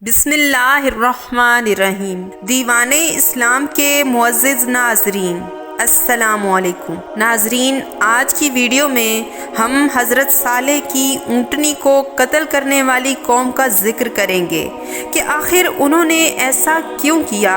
بسم اللہ الرحمن الرحیم۔ دیوان اسلام کے معزز ناظرین، السلام علیکم۔ ناظرین، آج کی ویڈیو میں ہم حضرت صالح کی اونٹنی کو قتل کرنے والی قوم کا ذکر کریں گے کہ آخر انہوں نے ایسا کیوں کیا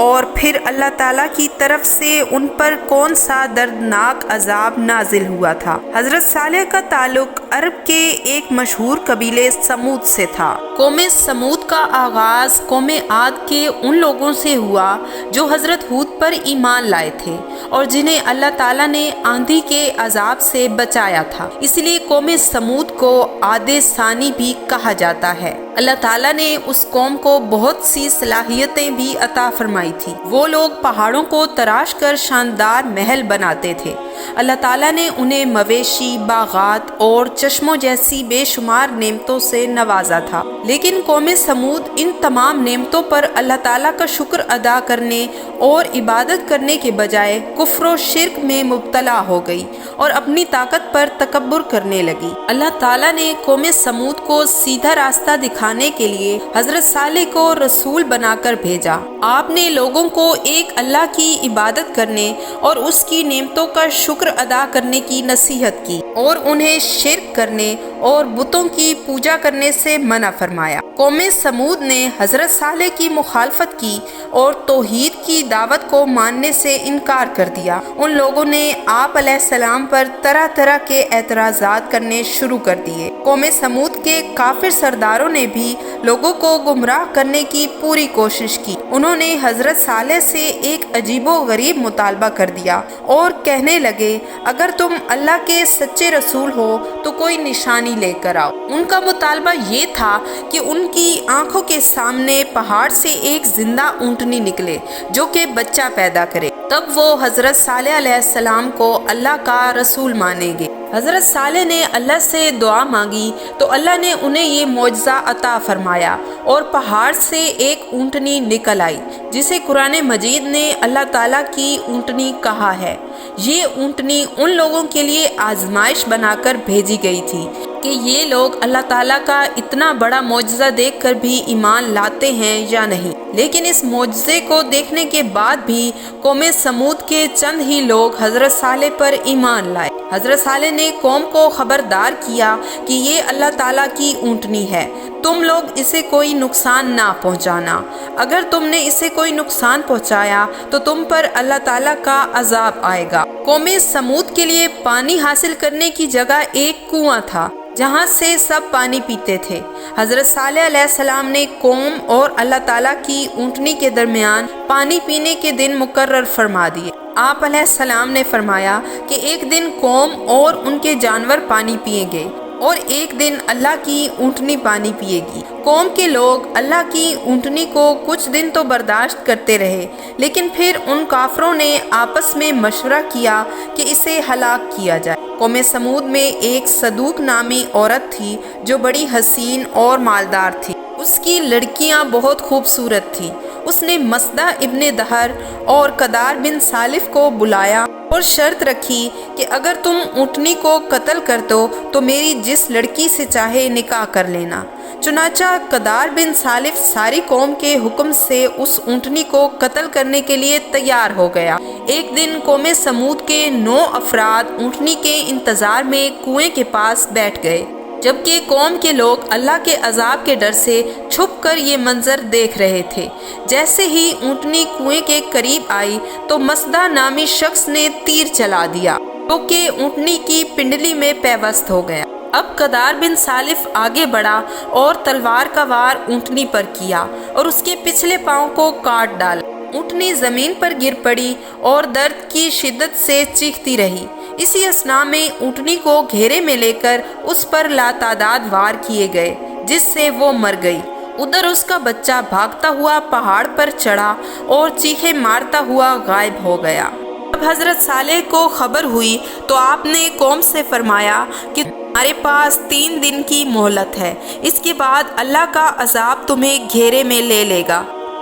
اور پھر اللہ تعالیٰ کی طرف سے ان پر کون سا دردناک عذاب نازل ہوا تھا۔ حضرت صالح کا تعلق عرب کے ایک مشہور قبیلے سمود سے تھا۔ قوم سمود کا آغاز قوم عاد کے ان لوگوں سے ہوا جو حضرت ہود پر ایمان لائے تھے اور جنہیں اللہ تعالیٰ نے آندھی کے عذاب سے بچایا تھا، اس لیے قوم سمود کو عاد ثانی بھی کہا جاتا ہے۔ اللہ تعالیٰ نے اس قوم کو بہت سی صلاحیتیں بھی عطا فرمائی تھی۔ وہ لوگ پہاڑوں کو تراش کر شاندار محل بناتے تھے۔ اللہ تعالیٰ نے انہیں مویشی، باغات اور چشموں جیسی بے شمار نعمتوں سے نوازا تھا، لیکن قوم سمود ان تمام نعمتوں پر اللہ تعالیٰ کا شکر ادا کرنے اور عبادت کرنے کے بجائے کفر و شرک میں مبتلا ہو گئی اور اپنی طاقت پر تکبر کرنے لگی۔ اللہ تعالیٰ نے قوم سمود کو سیدھا راستہ دکھانے کے لیے حضرت صالح کو رسول بنا کر بھیجا۔ آپ نے لوگوں کو ایک اللہ کی عبادت کرنے اور اس کی نعمتوں کا شکر ادا کرنے کی نصیحت کی اور انہیں شرک کرنے اور بتوں کی پوجا کرنے سے منع فرمایا۔ قوم سمود نے حضرت صالح کی مخالفت کی اور توحید کی دعوت کو ماننے سے انکار کر دیا۔ ان لوگوں نے آپ علیہ السلام پر طرح طرح کے اعتراضات کرنے شروع کر دیے۔ قوم سمود کے کافر سرداروں نے بھی لوگوں کو گمراہ کرنے کی پوری کوشش کی۔ انہوں نے حضرت صالح سے ایک عجیب و غریب مطالبہ کر دیا اور کہنے لگے، اگر تم اللہ کے سچے رسول ہو تو کوئی نشانی لے کر آؤ۔ ان کا مطالبہ یہ تھا کہ ان کی آنکھوں کے سامنے پہاڑ سے ایک زندہ اونٹنی نکلے جو کہ بچہ پیدا کرے، تب وہ حضرت صالح علیہ السلام کو اللہ کا رسول مانیں گے۔ حضرت صالح نے اللہ سے دعا مانگی تو اللہ نے انہیں یہ معجزہ عطا فرمایا اور پہاڑ سے ایک اونٹنی نکل آئی، جسے قرآن مجید نے اللہ تعالیٰ کی اونٹنی کہا ہے۔ یہ اونٹنی ان لوگوں کے لیے آزمائش بنا کر بھیجی گئی تھی کہ یہ لوگ اللہ تعالیٰ کا اتنا بڑا معجزہ دیکھ کر بھی ایمان لاتے ہیں یا نہیں۔ لیکن اس معجزے کو دیکھنے کے بعد بھی قوم سمود کے چند ہی لوگ حضرت صالح پر ایمان لائے۔ حضرت صالح نے قوم کو خبردار کیا کہ یہ اللہ تعالیٰ کی اونٹنی ہے، تم لوگ اسے کوئی نقصان نہ پہنچانا۔ اگر تم نے اسے کوئی نقصان پہنچایا تو تم پر اللہ تعالیٰ کا عذاب آئے گا۔ قوم سمود کے لیے پانی حاصل کرنے کی جگہ ایک کنواں تھا جہاں سے سب پانی پیتے تھے۔ حضرت صالح علیہ السلام نے قوم اور اللہ تعالیٰ کی اونٹنی کے درمیان پانی پینے کے دن مقرر فرما دیے۔ آپ علیہ السلام نے فرمایا کہ ایک دن قوم اور ان کے جانور پانی پئیں گے اور ایک دن اللہ کی اونٹنی پانی پیے گی۔ قوم کے لوگ اللہ کی اونٹنی کو کچھ دن تو برداشت کرتے رہے، لیکن پھر ان کافروں نے آپس میں مشورہ کیا کہ اسے ہلاک کیا جائے۔ قوم سمود میں ایک صدوق نامی عورت تھی جو بڑی حسین اور مالدار تھی۔ اس کی لڑکیاں بہت خوبصورت تھیں۔ اس نے مسدہ ابن دہر اور قدار بن سالف کو بلایا اور شرط رکھی کہ اگر تم اونٹنی کو قتل کر دو تو میری جس لڑکی سے چاہے نکاح کر لینا۔ چنانچہ قدار بن سالف ساری قوم کے حکم سے اس اونٹنی کو قتل کرنے کے لیے تیار ہو گیا۔ ایک دن قوم سمود کے 9 افراد اونٹنی کے انتظار میں کنویں کے پاس بیٹھ گئے، جبکہ قوم کے لوگ اللہ کے عذاب کے ڈر سے چھپ کر یہ منظر دیکھ رہے تھے۔ جیسے ہی اونٹنی کنویں کے قریب آئی تو مسدہ نامی شخص نے تیر چلا دیا جو کہ اونٹنی کی پنڈلی میں پیوست ہو گیا۔ اب قدار بن سالف آگے بڑھا اور تلوار کا وار اونٹنی پر کیا اور اس کے پچھلے پاؤں کو کاٹ ڈالا۔ اونٹنی زمین پر گر پڑی اور درد کی شدت سے چیختی رہی۔ اسی اثناء میں اونٹنی کو گھیرے میں لے کر اس پر لاتعداد وار کیے گئے، جس سے وہ مر گئی۔ ادھر اس کا بچہ بھاگتا ہوا پہاڑ پر چڑھا اور چیخے مارتا ہوا غائب ہو گیا۔ جب حضرت صالح کو خبر ہوئی تو آپ نے قوم سے فرمایا کہ ہمارے پاس 3 دن کی مہلت ہے، اس کے بعد اللہ کا عذاب تمہیں گھیرے میں لے لے گا۔